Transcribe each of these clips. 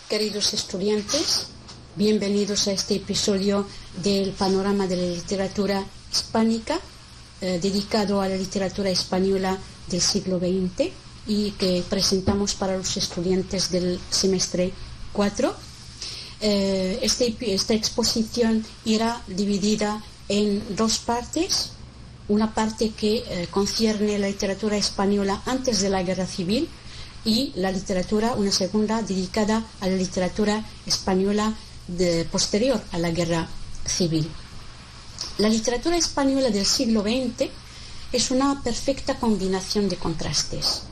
Queridos estudiantes, bienvenidos a este episodio del panorama de la literatura hispánica, dedicado a la literatura española del siglo XX y que presentamos para los estudiantes del semestre 4. Esta exposición irá dividida en dos partes. Una parte que concierne la literatura española antes de la Guerra Civil y una segunda dedicada a la literatura española posterior a la Guerra Civil. La literatura española del siglo XX es una perfecta combinación de contrastes.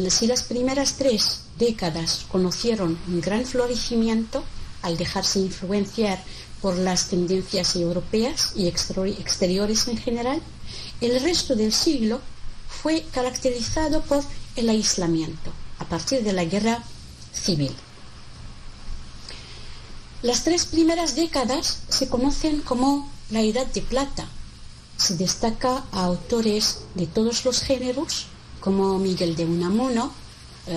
Si las primeras 3 décadas conocieron un gran florecimiento al dejarse influenciar por las tendencias europeas y exteriores en general, el resto del siglo fue caracterizado por el aislamiento a partir de la Guerra Civil. Las 3 primeras décadas se conocen como la Edad de Plata. Se destaca a autores de todos los géneros como Miguel de Unamuno,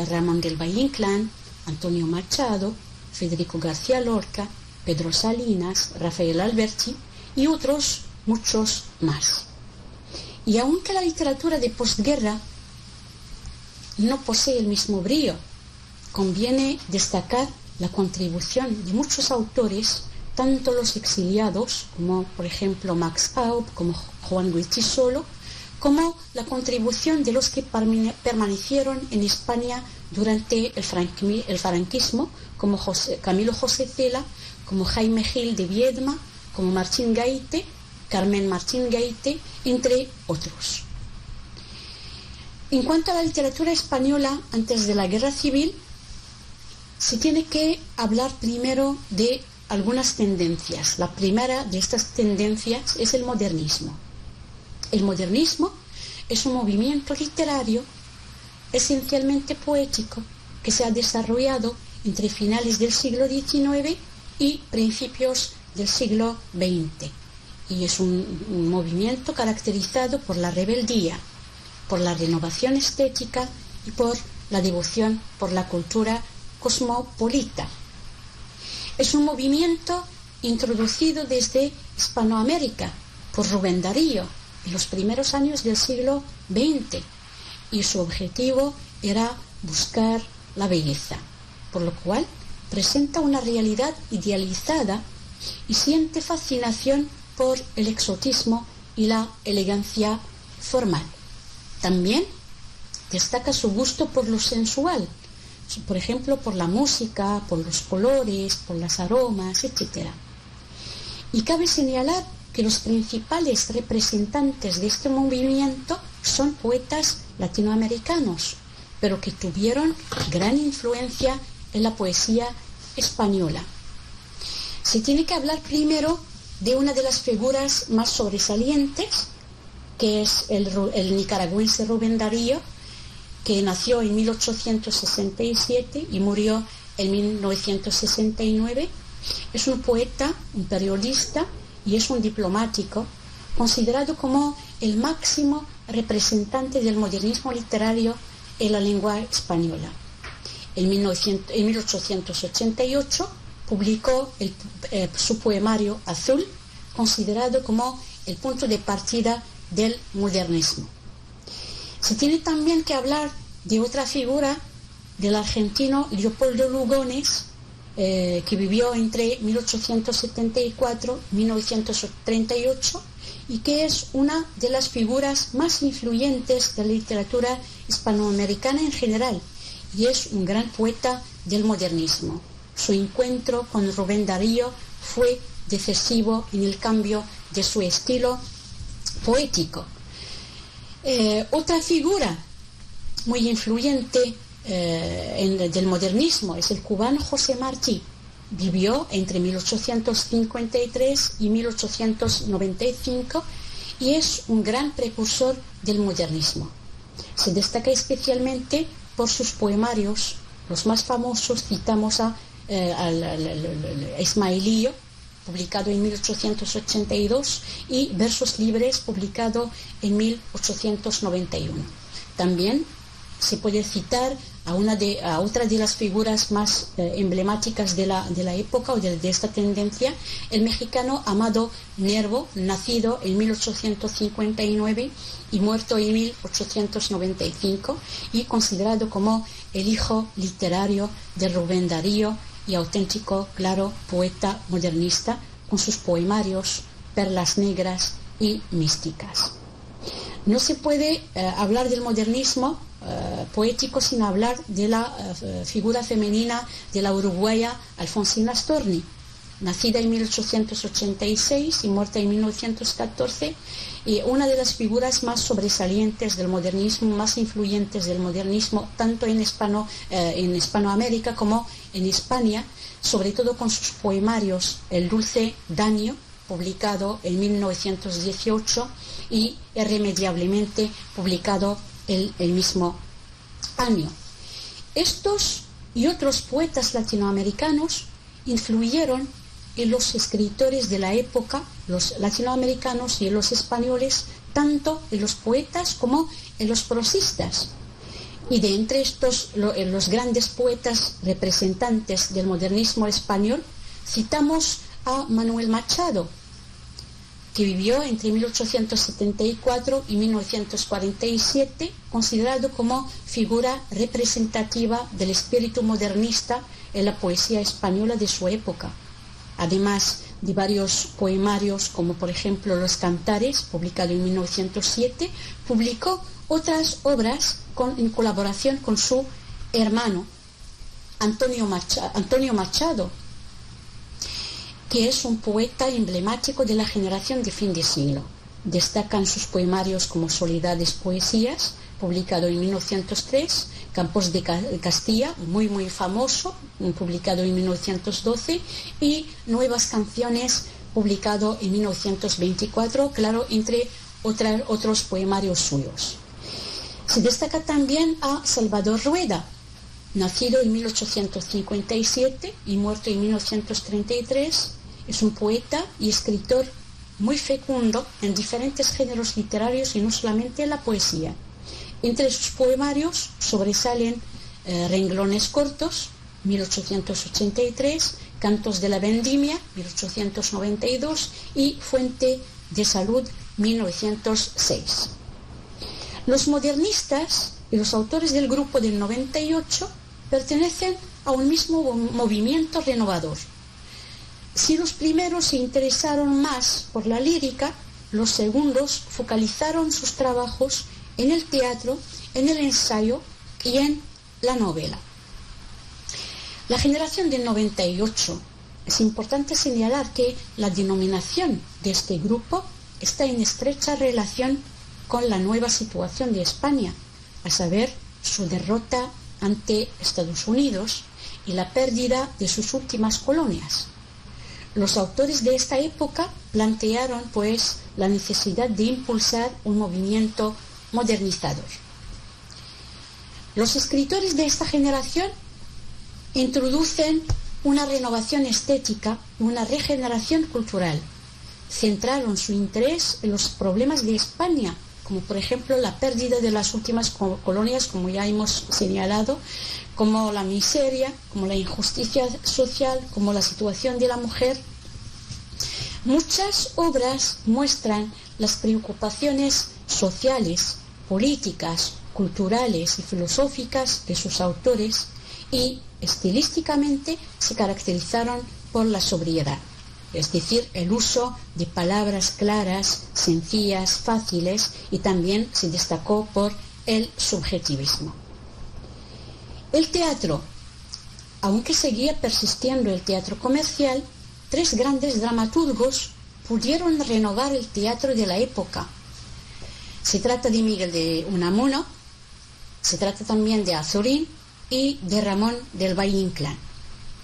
Ramón del Valle-Inclán, Antonio Machado, Federico García Lorca, Pedro Salinas, Rafael Alberti y otros muchos más. Y aunque la literatura de posguerra no posee el mismo brío, conviene destacar la contribución de muchos autores, tanto los exiliados, como por ejemplo Max Aub, como Juan Goytisolo, como la contribución de los que permanecieron en España durante el franquismo, como Camilo José Cela, como Jaime Gil de Viedma, como Martín Gaite, Carmen Martín Gaite, entre otros. En cuanto a la literatura española antes de la Guerra Civil, se tiene que hablar primero de algunas tendencias. La primera de estas tendencias es el modernismo. El modernismo es un movimiento literario esencialmente poético que se ha desarrollado entre finales del siglo XIX y principios del siglo XX. Y es un movimiento caracterizado por la rebeldía, por la renovación estética y por la devoción por la cultura cosmopolita. Es un movimiento introducido desde Hispanoamérica por Rubén Darío en los primeros años del siglo XX y su objetivo era buscar la belleza, por lo cual presenta una realidad idealizada y siente fascinación por el exotismo y la elegancia formal. También destaca su gusto por lo sensual, por ejemplo, por la música, por los colores, por los aromas, etc. Y cabe señalar que los principales representantes de este movimiento son poetas latinoamericanos, pero que tuvieron gran influencia en la poesía española. Se tiene que hablar primero de una de las figuras más sobresalientes, que es el nicaragüense Rubén Darío, que nació en 1867 y murió en 1969. Es un poeta, un periodista y es un diplomático, considerado como el máximo representante del modernismo literario en la lengua española. En 1888 publicó su poemario Azul, considerado como el punto de partida del modernismo. Se tiene también que hablar de otra figura del argentino Leopoldo Lugones, que vivió entre 1874 y 1938 y que es una de las figuras más influyentes de la literatura hispanoamericana en general y es un gran poeta del modernismo. Su encuentro con Rubén Darío fue decisivo en el cambio de su estilo poético. Otra figura muy influyente del modernismo es el cubano José Martí. Vivió entre 1853 y 1895 y es un gran precursor del modernismo. Se destaca especialmente por sus poemarios. Los más famosos citamos a Ismaelillo, publicado en 1882, y Versos Libres, publicado en 1891. También se puede citar a otra de las figuras más emblemáticas de la época o de esta tendencia, el mexicano Amado Nervo, nacido en 1859 y muerto en 1895, y considerado como el hijo literario de Rubén Darío y auténtico, claro, poeta modernista, con sus poemarios, perlas negras y místicas. No se puede hablar del modernismo poético sin hablar de la figura femenina de la uruguaya Alfonsina Storni, nacida en 1886 y muerta en 1914, y una de las figuras más sobresalientes del modernismo, más influyentes del modernismo, tanto en Hispanoamérica como en España, sobre todo con sus poemarios El dulce daño, publicado en 1918, y Irremediablemente, publicado el mismo año. Estos y otros poetas latinoamericanos influyeron en los escritores de la época, los latinoamericanos y en los españoles, tanto en los poetas como en los prosistas. Y de entre estos, los grandes poetas representantes del modernismo español, citamos a Manuel Machado, que vivió entre 1874 y 1947, considerado como figura representativa del espíritu modernista en la poesía española de su época. Además de varios poemarios, como por ejemplo Los Cantares, publicado en 1907, publicó otras obras en colaboración con su hermano Antonio Machado, que es un poeta emblemático de la generación de fin de siglo. Destacan sus poemarios como Soledades Poesías, publicado en 1903, Campos de Castilla, muy muy famoso, publicado en 1912, y Nuevas Canciones, publicado en 1924, claro, entre otros poemarios suyos. Se destaca también a Salvador Rueda, nacido en 1857 y muerto en 1933, es un poeta y escritor muy fecundo en diferentes géneros literarios y no solamente en la poesía. Entre sus poemarios sobresalen Renglones Cortos, 1883, Cantos de la Vendimia, 1892, y Fuente de Salud, 1906. Los modernistas y los autores del grupo del 98 pertenecen a un mismo movimiento renovador. Si los primeros se interesaron más por la lírica, los segundos focalizaron sus trabajos en el teatro, en el ensayo y en la novela. La generación del 98, es importante señalar que la denominación de este grupo está en estrecha relación con la nueva situación de España, a saber, su derrota ante Estados Unidos y la pérdida de sus últimas colonias. Los autores de esta época plantearon, pues, la necesidad de impulsar un movimiento modernizador. Los escritores de esta generación introducen una renovación estética y una regeneración cultural. Centraron su interés en los problemas de España, como por ejemplo la pérdida de las últimas colonias, como ya hemos señalado, como la miseria, como la injusticia social, como la situación de la mujer. Muchas obras muestran las preocupaciones sociales, políticas, culturales y filosóficas de sus autores, y estilísticamente se caracterizaron por la sobriedad, es decir, el uso de palabras claras, sencillas, fáciles, y también se destacó por el subjetivismo. El teatro, aunque seguía persistiendo el teatro comercial, tres grandes dramaturgos pudieron renovar el teatro de la época. Se trata de Miguel de Unamuno, se trata también de Azorín y de Ramón del Valle Inclán,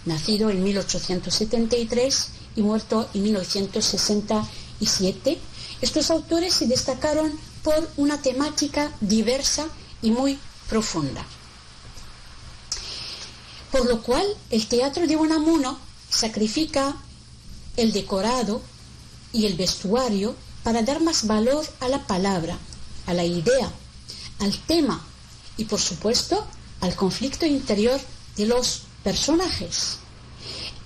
nacido en 1873 y muerto en 1967. Estos autores se destacaron por una temática diversa y muy profunda. Por lo cual, el teatro de Unamuno sacrifica el decorado y el vestuario para dar más valor a la palabra, a la idea, al tema, y, por supuesto, al conflicto interior de los personajes.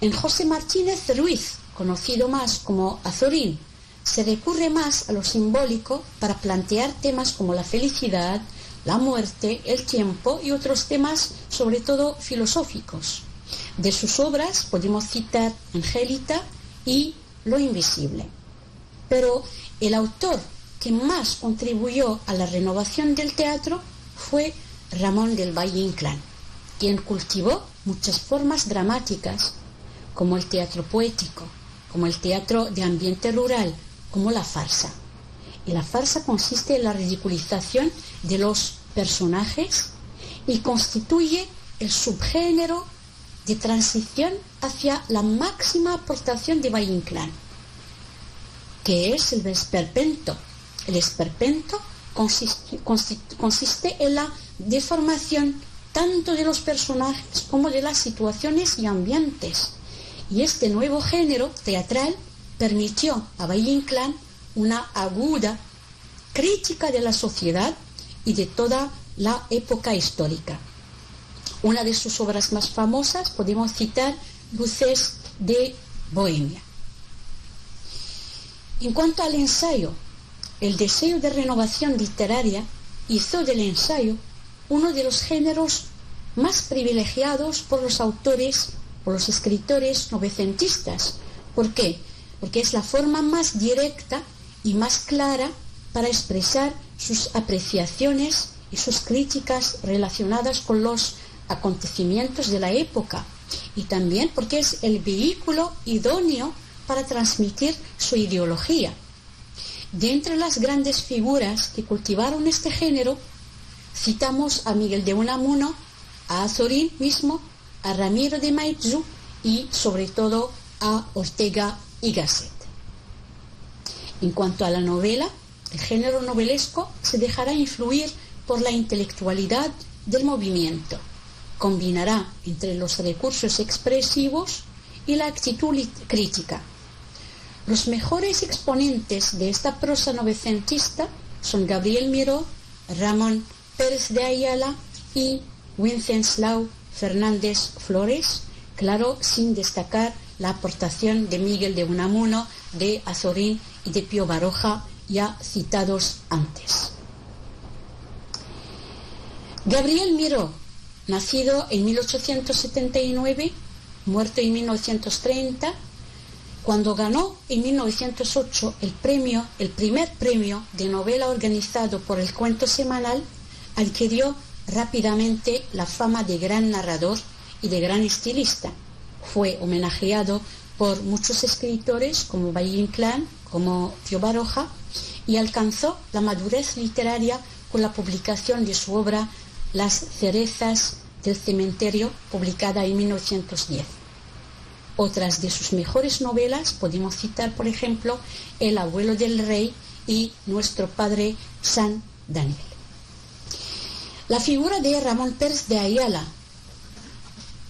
En José Martínez Ruiz, conocido más como Azorín, se recurre más a lo simbólico para plantear temas como la felicidad, la muerte, el tiempo y otros temas, sobre todo filosóficos. De sus obras podemos citar Angélica y Lo invisible. Pero el autor que más contribuyó a la renovación del teatro fue Ramón del Valle Inclán, quien cultivó muchas formas dramáticas, como el teatro poético, como el teatro de ambiente rural, como la farsa. Y la farsa consiste en la ridiculización de los personajes y constituye el subgénero de transición hacia la máxima aportación de Valle Inclán, que es el esperpento. El esperpento consiste en la deformación tanto de los personajes como de las situaciones y ambientes. Y este nuevo género teatral permitió a Valle Inclán una aguda crítica de la sociedad y de toda la época histórica. Una de sus obras más famosas podemos citar Luces de Bohemia. En cuanto al ensayo, el deseo de renovación literaria hizo del ensayo uno de los géneros más privilegiados por los autores, por los escritores novecentistas. ¿Por qué? Porque es la forma más directa y más clara para expresar sus apreciaciones y sus críticas relacionadas con los acontecimientos de la época, y también porque es el vehículo idóneo para transmitir su ideología. De entre las grandes figuras que cultivaron este género, citamos a Miguel de Unamuno, a Azorín mismo, a Ramiro de Maeztu y sobre todo a Ortega y Gasset. En cuanto a la novela, el género novelesco se dejará influir por la intelectualidad del movimiento. Combinará entre los recursos expresivos y la actitud crítica. Los mejores exponentes de esta prosa novecentista son Gabriel Miró, Ramón Pérez de Ayala y Wenceslao Fernández Flores, claro, sin destacar la aportación de Miguel de Unamuno, de Azorín y de Pío Baroja, ya citados antes. Gabriel Miró, nacido en 1879, muerto en 1930, cuando ganó en 1908 el primer premio de novela organizado por El Cuento Semanal, adquirió rápidamente la fama de gran narrador y de gran estilista. Fue homenajeado por muchos escritores como Valle Inclán, como Pío Baroja, y alcanzó la madurez literaria con la publicación de su obra Las cerezas del cementerio, publicada en 1910. Otras de sus mejores novelas podemos citar, por ejemplo, El abuelo del rey y Nuestro padre San Daniel. La figura de Ramón Pérez de Ayala,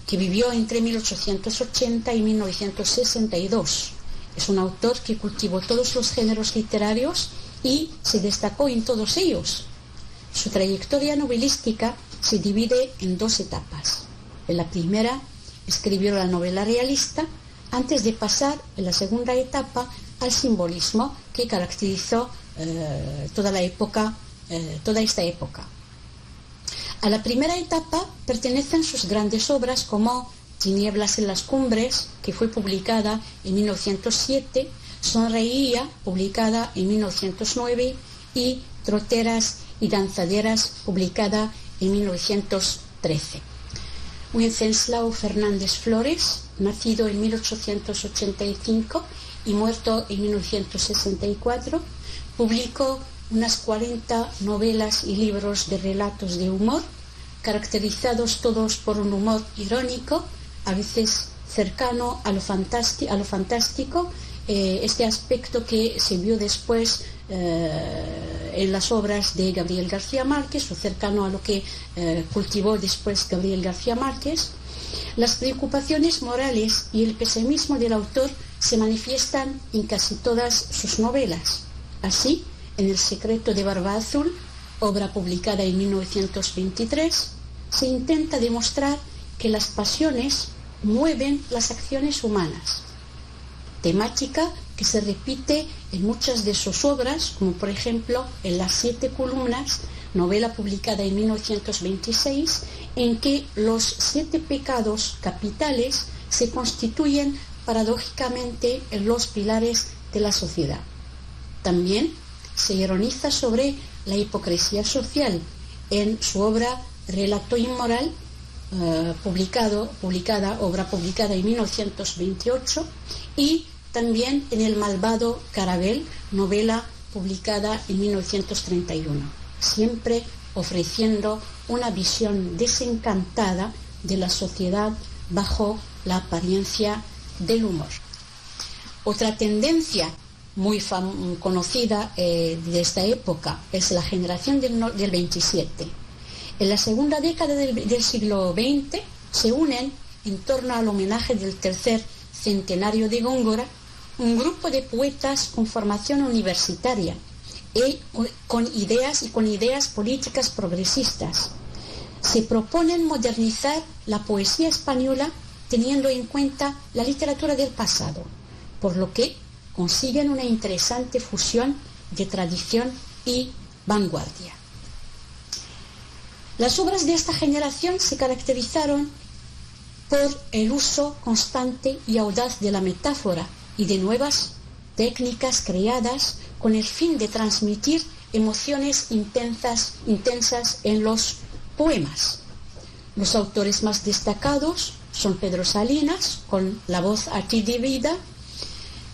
que vivió entre 1880 y 1962, es un autor que cultivó todos los géneros literarios y se destacó en todos ellos. Su trayectoria novelística se divide en dos etapas. En la primera escribió la novela realista antes de pasar en la segunda etapa al simbolismo que caracterizó toda esta época. A la primera etapa pertenecen sus grandes obras como Tinieblas en las cumbres, que fue publicada en 1907, Sonreía, publicada en 1909, y Troteras y danzaderas, publicada en 1913. Wenceslao Fernández Flores, nacido en 1885 y muerto en 1964, publicó unas 40 novelas y libros de relatos de humor, caracterizados todos por un humor irónico, a veces cercano a lo fantástico, este aspecto que se vio después en las obras de Gabriel García Márquez, o cercano a lo que cultivó después Gabriel García Márquez. Las preocupaciones morales y el pesimismo del autor se manifiestan en casi todas sus novelas. Así, en El secreto de Barba Azul, obra publicada en 1923, se intenta demostrar que las pasiones mueven las acciones humanas, temática que se repite en muchas de sus obras, como por ejemplo en Las 7 columnas, novela publicada en 1926, en que los 7 pecados capitales se constituyen paradójicamente en los pilares de la sociedad. También se ironiza sobre la hipocresía social en su obra Relato inmoral, obra publicada en 1928, y también en El malvado Carabel, novela publicada en 1931, siempre ofreciendo una visión desencantada de la sociedad bajo la apariencia del humor. Otra tendencia muy conocida de esta época es la generación del 27. En la segunda década del siglo XX se unen en torno al homenaje del tercer centenario de Góngora un grupo de poetas con formación universitaria y con ideas políticas progresistas. Se proponen modernizar la poesía española teniendo en cuenta la literatura del pasado, por lo que consiguen una interesante fusión de tradición y vanguardia. Las obras de esta generación se caracterizaron por el uso constante y audaz de la metáfora y de nuevas técnicas creadas con el fin de transmitir emociones intensas en los poemas. Los autores más destacados son Pedro Salinas, con La voz a ti de vida,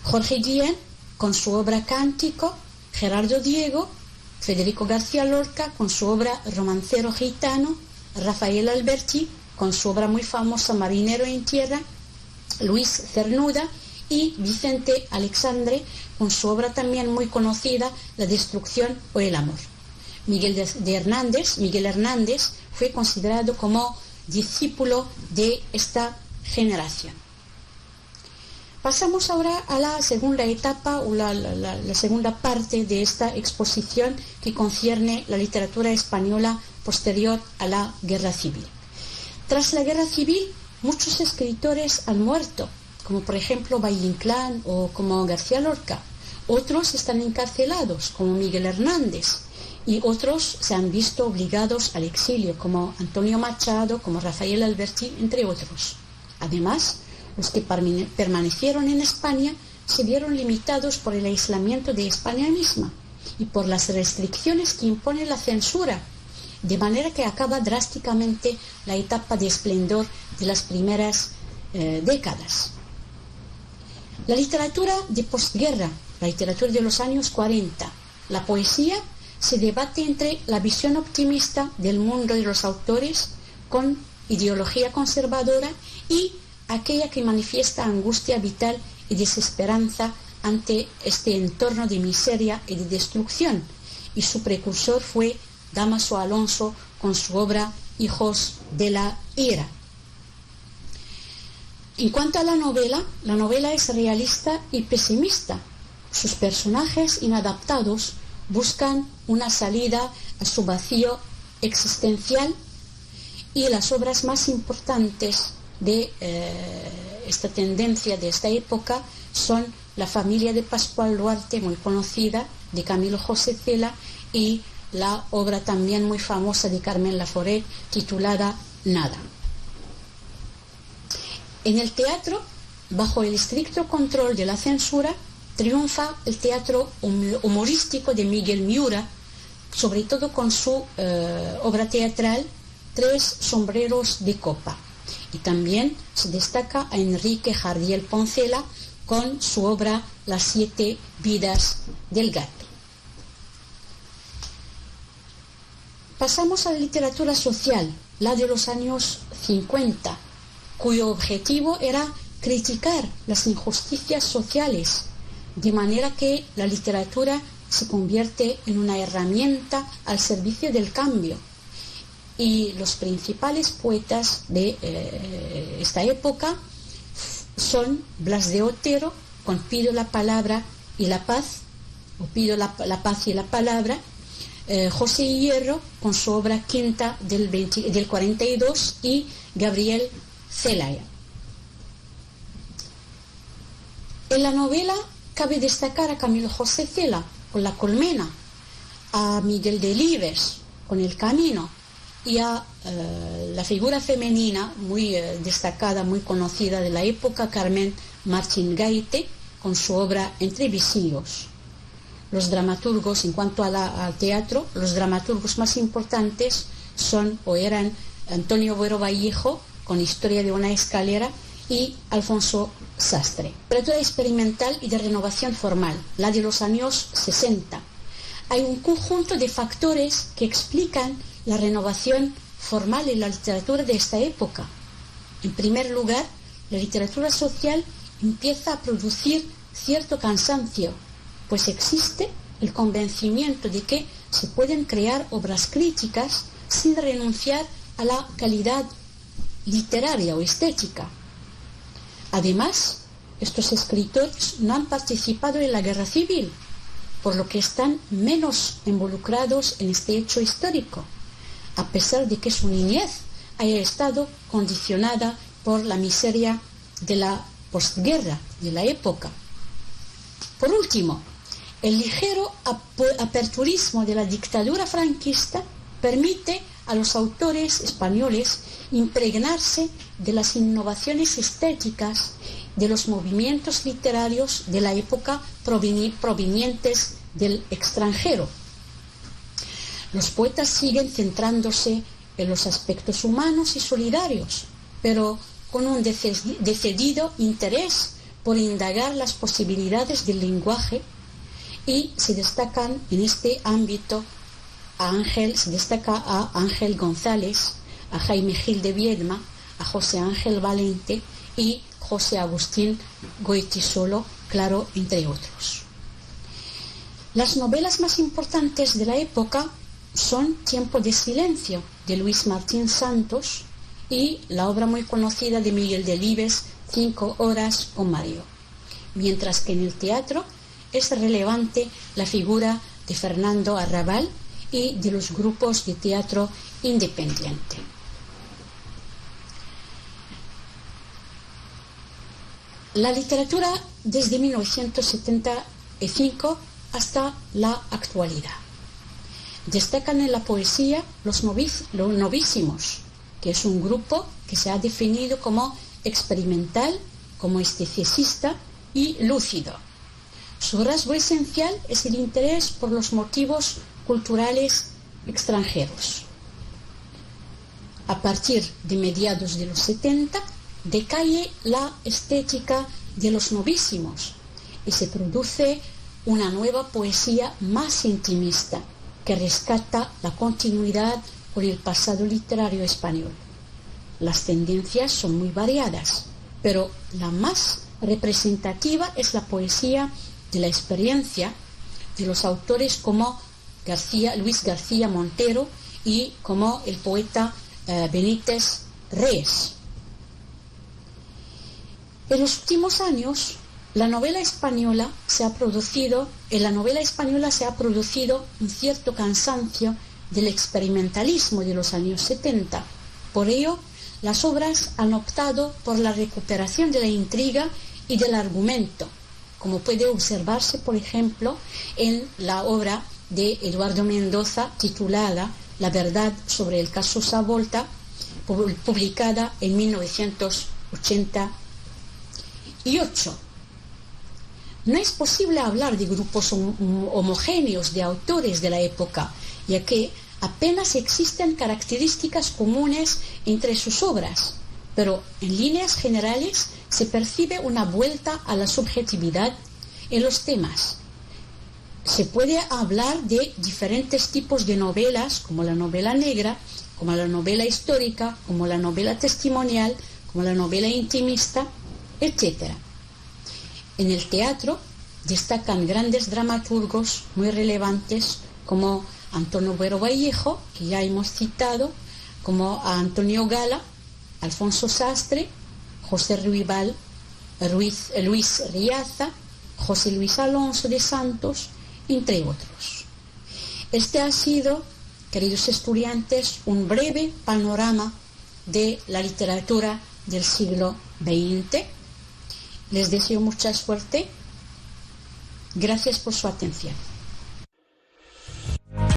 Jorge Guillén, con su obra Cántico, Gerardo Diego, Federico García Lorca, con su obra Romancero gitano, Rafael Alberti, con su obra muy famosa Marinero en tierra, Luis Cernuda y Vicente Alexandre, con su obra también muy conocida La destrucción o el amor. Miguel Hernández fue considerado como discípulo de esta generación. Pasamos ahora a la segunda etapa o la segunda parte de esta exposición, que concierne la literatura española posterior a la Guerra Civil. Tras la Guerra Civil, muchos escritores han muerto, como por ejemplo Valle Inclán o como García Lorca. Otros están encarcelados, como Miguel Hernández, y otros se han visto obligados al exilio, como Antonio Machado, como Rafael Alberti, entre otros. Además, los que permanecieron en España se vieron limitados por el aislamiento de España misma y por las restricciones que impone la censura, de manera que acaba drásticamente la etapa de esplendor de las primeras décadas. La literatura de posguerra, la literatura de los años 40, la poesía, se debate entre la visión optimista del mundo de los autores con ideología conservadora y aquella que manifiesta angustia vital y desesperanza ante este entorno de miseria y de destrucción, y su precursor fue Dámaso Alonso con su obra Hijos de la Ira. En cuanto a la novela es realista y pesimista. Sus personajes inadaptados buscan una salida a su vacío existencial, y las obras más importantes de esta tendencia de esta época son La familia de Pascual Duarte, muy conocida, de Camilo José Cela, y la obra también muy famosa de Carmen Laforet, titulada Nada. En el teatro, bajo el estricto control de la censura, triunfa el teatro humorístico de Miguel Miura, sobre todo con su obra teatral Tres sombreros de copa. Y también se destaca a Enrique Jardiel Poncela con su obra Las 7 vidas del gato. Pasamos a la literatura social, la de los años 50, cuyo objetivo era criticar las injusticias sociales, de manera que la literatura se convierte en una herramienta al servicio del cambio. Y los principales poetas de esta época son Blas de Otero, con Pido la palabra y la paz, o Pido la paz y la palabra, José Hierro con su obra Quinta del 42 y Gabriel Celaya. En la novela cabe destacar a Camilo José Cela con La Colmena, a Miguel Delibes con El Camino y a la figura femenina muy destacada, muy conocida de la época, Carmen Martín Gaite, con su obra Entre visillos. Los dramaturgos, en cuanto al teatro, los dramaturgos más importantes son o eran Antonio Buero Vallejo, con Historia de una escalera, y Alfonso Sastre. Literatura experimental y de renovación formal, la de los años 60. Hay un conjunto de factores que explican la renovación formal en la literatura de esta época. En primer lugar, la literatura social empieza a producir cierto cansancio, pues existe el convencimiento de que se pueden crear obras críticas sin renunciar a la calidad literaria o estética. Además, estos escritores no han participado en la guerra civil, por lo que están menos involucrados en este hecho histórico, a pesar de que su niñez haya estado condicionada por la miseria de la postguerra, de la época. Por último, el ligero aperturismo de la dictadura franquista permite a los autores españoles impregnarse de las innovaciones estéticas de los movimientos literarios de la época provenientes del extranjero. Los poetas siguen centrándose en los aspectos humanos y solidarios, pero con un decidido interés por indagar las posibilidades del lenguaje, y se destacan en este ámbito a Ángel González, a Jaime Gil de Viedma, a José Ángel Valente y José Agustín Goytisolo, claro, entre otros. Las novelas más importantes de la época son Tiempo de silencio, de Luis Martín Santos, y la obra muy conocida de Miguel Delibes, 5 horas con Mario. Mientras que en el teatro es relevante la figura de Fernando Arrabal y de los grupos de teatro independiente. La literatura desde 1975 hasta la actualidad. Destacan en la poesía los novísimos, que es un grupo que se ha definido como experimental, como esteticista y lúcido. Su rasgo esencial es el interés por los motivos culturales extranjeros. A partir de mediados de los 70, decae la estética de los novísimos y se produce una nueva poesía más intimista que rescata la continuidad con el pasado literario español. Las tendencias son muy variadas, pero la más representativa es la poesía de la experiencia de los autores como Luis García Montero y como el poeta Benítez Reyes. En los últimos años, en la novela española se ha producido un cierto cansancio del experimentalismo de los años 70. Por ello, las obras han optado por la recuperación de la intriga y del argumento, como puede observarse, por ejemplo, en la obra de Eduardo Mendoza titulada La verdad sobre el caso Savolta, publicada en 1988. No es posible hablar de grupos homogéneos de autores de la época, ya que apenas existen características comunes entre sus obras, pero en líneas generales se percibe una vuelta a la subjetividad en los temas. Se puede hablar de diferentes tipos de novelas, como la novela negra, como la novela histórica, como la novela testimonial, como la novela intimista, etc. En el teatro destacan grandes dramaturgos muy relevantes como Antonio Buero Vallejo, que ya hemos citado, como a Antonio Gala, Alfonso Sastre, José Luis Riaza, José Luis Alonso de Santos, entre otros. Este ha sido, queridos estudiantes, un breve panorama de la literatura del siglo XX. Les deseo mucha suerte. Gracias por su atención.